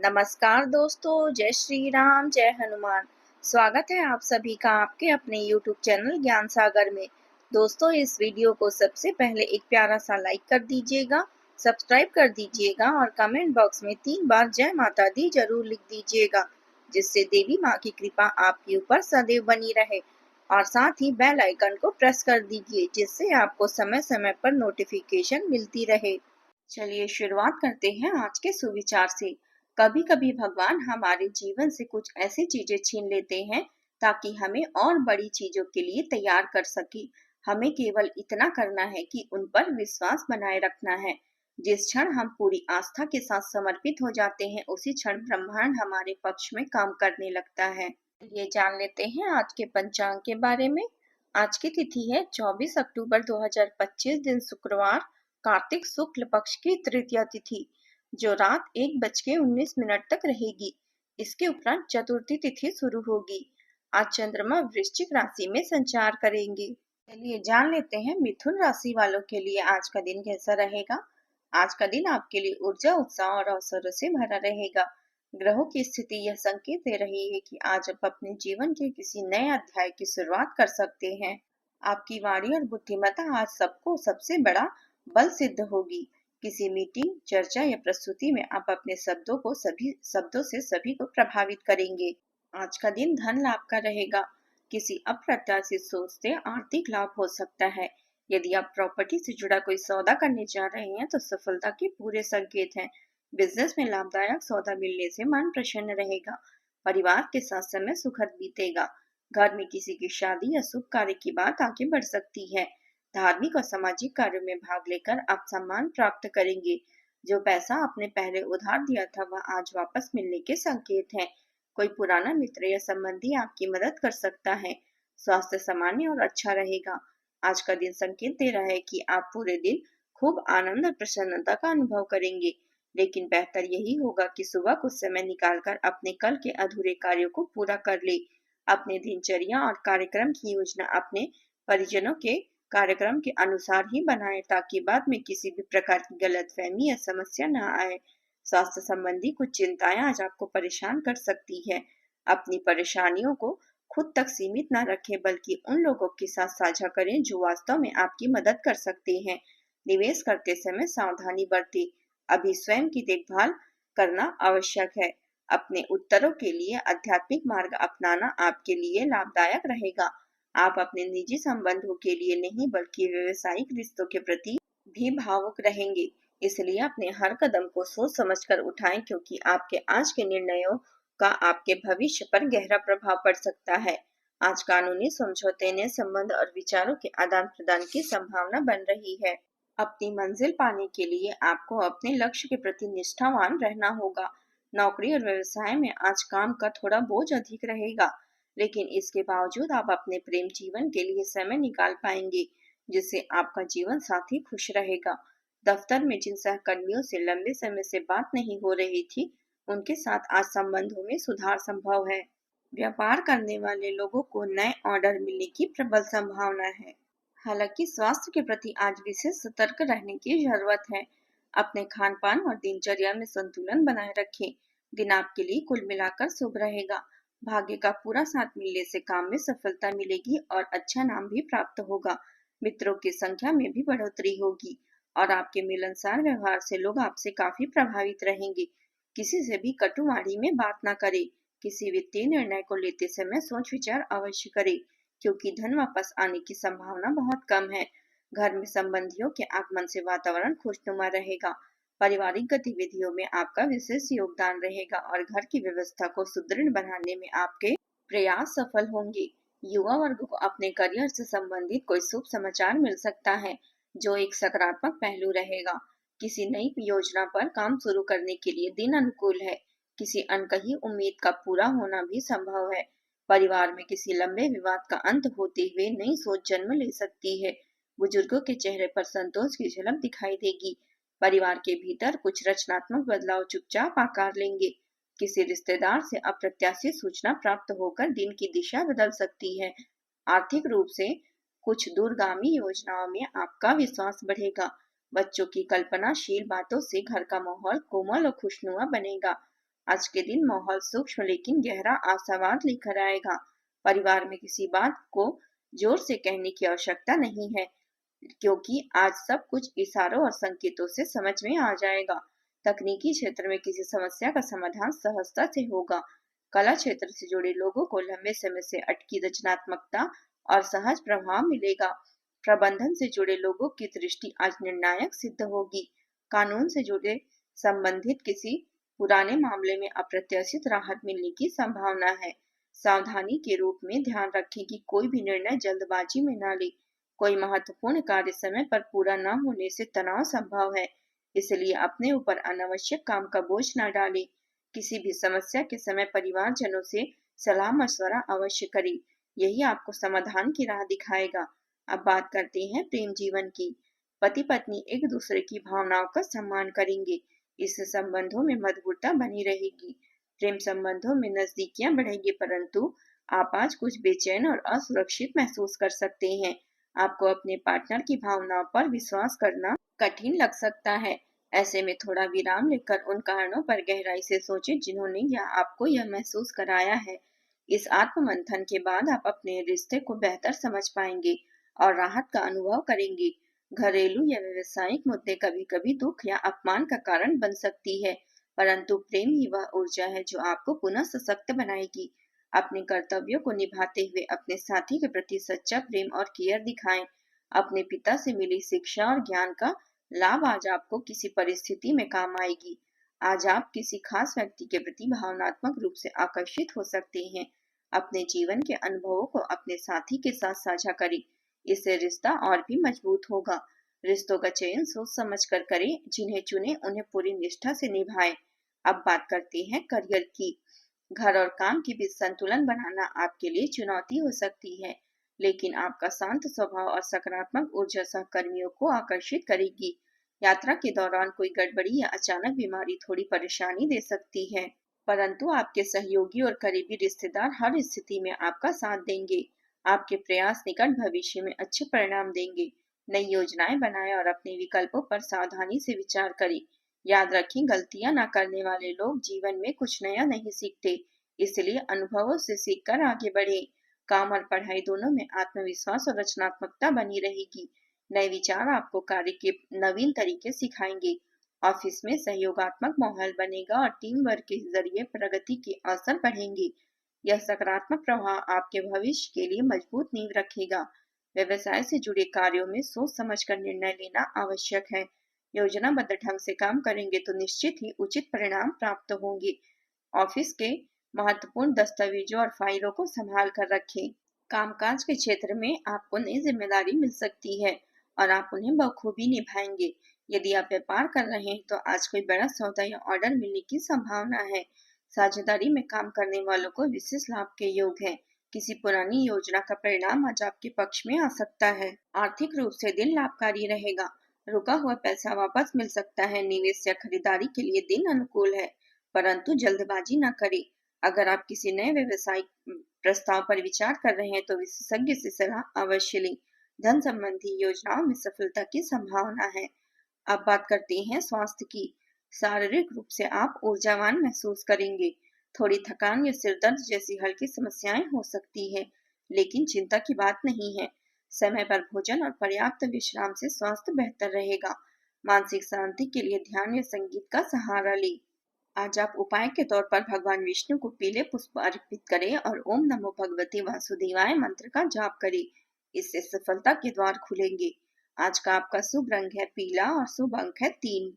नमस्कार दोस्तों, जय श्री राम, जय हनुमान। स्वागत है आप सभी का आपके अपने YouTube चैनल ज्ञान सागर में। दोस्तों, इस वीडियो को सबसे पहले एक प्यारा सा लाइक कर दीजिएगा, सब्सक्राइब कर दीजिएगा और कमेंट बॉक्स में 3 बार जय माता दी जरूर लिख दीजिएगा, जिससे देवी माँ की कृपा आपके ऊपर सदैव बनी रहे। और साथ ही बेल आइकन को प्रेस कर दीजिए, जिससे आपको समय समय पर नोटिफिकेशन मिलती रहे। चलिए शुरुआत करते हैं आज के सुविचार से। कभी कभी भगवान हमारे जीवन से कुछ ऐसी चीजें छीन लेते हैं ताकि हमें और बड़ी चीजों के लिए तैयार कर सके। हमें केवल इतना करना है कि उन पर विश्वास बनाए रखना है। जिस क्षण हम पूरी आस्था के साथ समर्पित हो जाते हैं, उसी क्षण ब्रह्मांड हमारे पक्ष में काम करने लगता है। ये जान लेते हैं आज के पंचांग के बारे में। आज की तिथि है 24 अक्टूबर 2025, दिन शुक्रवार, कार्तिक शुक्ल पक्ष की तृतीया तिथि, जो रात 1:19 तक रहेगी। इसके उपरांत चतुर्थी तिथि शुरू होगी। आज चंद्रमा वृश्चिक राशि में संचार करेंगे। चलिए जान लेते हैं मिथुन राशि वालों के लिए आज का दिन कैसा रहेगा। आज का दिन आपके लिए ऊर्जा, उत्साह और अवसरों से भरा रहेगा। ग्रहों की स्थिति यह संकेत दे रही है कि आज आप अपने जीवन के किसी नए अध्याय की शुरुआत कर सकते हैं। आपकी वाणी और बुद्धिमत्ता आज सबको सबसे बड़ा बल सिद्ध होगी। किसी मीटिंग, चर्चा या प्रस्तुति में आप अपने शब्दों से सभी को प्रभावित करेंगे। आज का दिन धन लाभ का रहेगा। किसी अप्रत्याशित सोच से आर्थिक लाभ हो सकता है। यदि आप प्रॉपर्टी से जुड़ा कोई सौदा करने जा रहे हैं तो सफलता के पूरे संकेत हैं। बिजनेस में लाभदायक सौदा मिलने से मन प्रसन्न रहेगा। परिवार के साथ समय सुखद बीतेगा। घर में किसी की शादी या शुभ कार्य की बात आगे बढ़ सकती है। धार्मिक और सामाजिक कार्यों में भाग लेकर आप सम्मान प्राप्त करेंगे। जो पैसा आपने पहले उधार दिया था, वह आज वापस मिलने के संकेत हैं। कोई पुराना मित्र या संबंधी आपकी मदद कर सकता है। स्वास्थ्य सामान्य और अच्छा रहेगा। आज का दिन संकेत दे रहा है कि आप पूरे दिन खूब आनंद और प्रसन्नता का अनुभव करेंगे, लेकिन बेहतर यही होगा कि सुबह कुछ समय निकालकर अपने कल के अधूरे कार्यों को पूरा कर ले। अपने दिनचर्या और कार्यक्रम की योजना अपने परिजनों के कार्यक्रम के अनुसार ही बनाएं, ताकि बाद में किसी भी प्रकार की गलतफहमी या समस्या न आए। स्वास्थ्य संबंधी कुछ चिंताएं आज आपको परेशान कर सकती है। अपनी परेशानियों को खुद तक सीमित न रखें, बल्कि उन लोगों के साथ साझा करें जो वास्तव में आपकी मदद कर सकते हैं। निवेश करते समय सावधानी बरतें। अभी स्वयं की देखभाल करना आवश्यक है। अपने उत्तरों के लिए आध्यात्मिक मार्ग अपनाना आपके लिए लाभदायक रहेगा। आप अपने निजी संबंधों के लिए नहीं, बल्कि व्यवसायिक रिश्तों के प्रति भी भावुक रहेंगे। इसलिए अपने हर कदम को सोच समझकर उठाएं, क्योंकि आपके आज के निर्णयों का आपके भविष्य पर गहरा प्रभाव पड़ सकता है। आज कानूनी समझौते ने संबंध और विचारों के आदान प्रदान की संभावना बन रही है। अपनी मंजिल पाने के लिए आपको अपने लक्ष्य के प्रति निष्ठावान रहना होगा। नौकरी और व्यवसाय में आज काम का थोड़ा बोझ अधिक रहेगा, लेकिन इसके बावजूद आप अपने प्रेम जीवन के लिए समय निकाल पाएंगे, जिससे आपका जीवन साथी खुश रहेगा। दफ्तर में जिन सहकर्मियों से लंबे समय से बात नहीं हो रही थी, उनके साथ आज संबंधों में सुधार संभव है। व्यापार करने वाले लोगों को नए ऑर्डर मिलने की प्रबल संभावना है। हालांकि स्वास्थ्य के प्रति आज विशेष सतर्क रहने की जरूरत है। अपने खान पान और दिनचर्या में संतुलन बनाए रखें। दिन आपके लिए कुल मिलाकर शुभ रहेगा। भाग्य का पूरा साथ मिलने से काम में सफलता मिलेगी और अच्छा नाम भी प्राप्त होगा। मित्रों की संख्या में भी बढ़ोतरी होगी और आपके मिलनसार व्यवहार से लोग आपसे काफी प्रभावित रहेंगे। किसी से भी कटुवाणी में बात ना करें। किसी वित्तीय निर्णय को लेते समय सोच विचार अवश्य करें, क्योंकि धन वापस आने की संभावना बहुत कम है। घर में संबंधियों के आगमन से वातावरण खुशनुमा रहेगा। पारिवारिक गतिविधियों में आपका विशेष योगदान रहेगा और घर की व्यवस्था को सुदृढ़ बनाने में आपके प्रयास सफल होंगे। युवा वर्ग को अपने करियर से संबंधित कोई शुभ समाचार मिल सकता है, जो एक सकारात्मक पहलू रहेगा। किसी नई योजना पर काम शुरू करने के लिए दिन अनुकूल है। किसी अनकही उम्मीद का पूरा होना भी संभव है। परिवार में किसी लंबे विवाद का अंत होते हुए नई सोच जन्म ले सकती है। बुजुर्गों के चेहरे पर संतोष की झलक दिखाई देगी। परिवार के भीतर कुछ रचनात्मक बदलाव चुपचाप आकार लेंगे। किसी रिश्तेदार से अप्रत्याशित सूचना प्राप्त होकर दिन की दिशा बदल सकती है। आर्थिक रूप से कुछ दूरगामी योजनाओं में आपका विश्वास बढ़ेगा। बच्चों की कल्पनाशील बातों से घर का माहौल कोमल और खुशनुमा बनेगा। आज के दिन माहौल सूक्ष्म लेकिन गहरा आशावाद लेकर आएगा। परिवार में किसी बात को जोर से कहने की आवश्यकता नहीं है, क्योंकि आज सब कुछ इशारों और संकेतों से समझ में आ जाएगा। तकनीकी क्षेत्र में किसी समस्या का समाधान सहजता से होगा। कला क्षेत्र से जुड़े लोगों को लंबे समय से अटकी रचनात्मकता और सहज प्रभाव मिलेगा। प्रबंधन से जुड़े लोगों की दृष्टि आज निर्णायक सिद्ध होगी। कानून से जुड़े संबंधित किसी पुराने मामले में अप्रत्याशित राहत मिलने की संभावना है। सावधानी के रूप में ध्यान रखें कि कोई भी निर्णय जल्दबाजी में न ले। कोई महत्वपूर्ण कार्य समय पर पूरा न होने से तनाव संभव है, इसलिए अपने ऊपर अनावश्यक काम का बोझ न डालें। किसी भी समस्या के समय परिवारजनों से सलाह मशवरा अवश्य करें, यही आपको समाधान की राह दिखाएगा। अब बात करते हैं प्रेम जीवन की। पति पत्नी एक दूसरे की भावनाओं का सम्मान करेंगे, इससे संबंधों में मधुरता बनी रहेगी। प्रेम संबंधों में नजदीकियां बढ़ेंगी, परंतु आप आज कुछ बेचैन और असुरक्षित महसूस कर सकते हैं। आपको अपने पार्टनर की भावनाओं पर विश्वास करना कठिन लग सकता है। ऐसे में थोड़ा विराम लेकर उन कारणों पर गहराई से सोचें जिन्होंने या आपको यह महसूस कराया है। इस आत्ममंथन के बाद आप अपने रिश्ते को बेहतर समझ पाएंगे और राहत का अनुभव करेंगे। घरेलू या व्यवसायिक मुद्दे कभी-कभी दुख या अपमान का कारण बन सकती है, परंतु प्रेम ही वह ऊर्जा है जो आपको पुनः सशक्त बनाएगी। अपने कर्तव्यों को निभाते हुए अपने साथी के प्रति सच्चा प्रेम और केयर दिखाएं। अपने पिता से मिली शिक्षा और ज्ञान का लाभ आज आपको किसी परिस्थिति में काम आएगी। आज आप किसी खास व्यक्ति के प्रति भावनात्मक रूप से आकर्षित हो सकते हैं। अपने जीवन के अनुभवों को अपने साथी के साथ साझा करें, इससे रिश्ता और भी मजबूत होगा। रिश्तों का चयन सोच समझ कर करें, जिन्हें चुने उन्हें पूरी निष्ठा से निभाएं। अब बात करते हैं करियर की। घर और काम के बीच संतुलन बनाना आपके लिए चुनौती हो सकती है, लेकिन आपका शांत स्वभाव और सकारात्मक ऊर्जा सहकर्मियों को आकर्षित करेगी। यात्रा के दौरान कोई गड़बड़ी या अचानक बीमारी थोड़ी परेशानी दे सकती है, परंतु आपके सहयोगी और करीबी रिश्तेदार हर स्थिति में आपका साथ देंगे। आपके प्रयास निकट भविष्य में अच्छे परिणाम देंगे। नई योजनाएं बनाएं और अपने विकल्पों पर सावधानी से विचार करें। याद रखें, गलतियां न करने वाले लोग जीवन में कुछ नया नहीं सीखते, इसलिए अनुभवों से सीखकर आगे बढ़ें। काम और पढ़ाई दोनों में आत्मविश्वास और रचनात्मकता बनी रहेगी। नए विचार आपको कार्य के नवीन तरीके सिखाएंगे। ऑफिस में सहयोगात्मक माहौल बनेगा और टीम वर्क के जरिए प्रगति के अवसर बढ़ेंगे। यह सकारात्मक प्रभाव आपके भविष्य के लिए मजबूत नींव रखेगा। व्यवसाय से जुड़े कार्यों में सोच समझकर निर्णय लेना आवश्यक है। योजनाबद्ध ढंग से काम करेंगे तो निश्चित ही उचित परिणाम प्राप्त होंगे। ऑफिस के महत्वपूर्ण दस्तावेजों और फाइलों को संभाल कर रखें। कामकाज के क्षेत्र में आपको नई जिम्मेदारी मिल सकती है और आप उन्हें बखूबी निभाएंगे। यदि आप व्यापार कर रहे हैं तो आज कोई बड़ा सौदा या ऑर्डर मिलने की संभावना है। साझेदारी में काम करने वालों को विशेष लाभ के योग है। किसी पुरानी योजना का परिणाम आज आपके पक्ष में आ सकता है। आर्थिक रूप से दिन लाभकारी रहेगा। रुका हुआ पैसा वापस मिल सकता है। निवेश या खरीदारी के लिए दिन अनुकूल है, परंतु जल्दबाजी न करें। अगर आप किसी नए व्यवसायिक प्रस्ताव पर विचार कर रहे हैं तो विशेषज्ञ से सलाह अवश्य लें। धन संबंधी योजनाओं में सफलता की संभावना है। अब बात करते हैं स्वास्थ्य की। शारीरिक रूप से आप ऊर्जावान महसूस करेंगे। थोड़ी थकान या सिर दर्द जैसी हल्की समस्याएं हो सकती है, लेकिन चिंता की बात नहीं है। समय पर भोजन और पर्याप्त विश्राम से स्वास्थ्य बेहतर रहेगा। मानसिक शांति के लिए ध्यान या संगीत का सहारा लें। आज आप उपाय के तौर पर भगवान विष्णु को पीले पुष्प अर्पित करें और ओम नमो भगवते वासुदेवाय मंत्र का जाप करें। इससे सफलता के द्वार खुलेंगे। आज का आपका शुभ रंग है पीला और शुभ अंक है 3।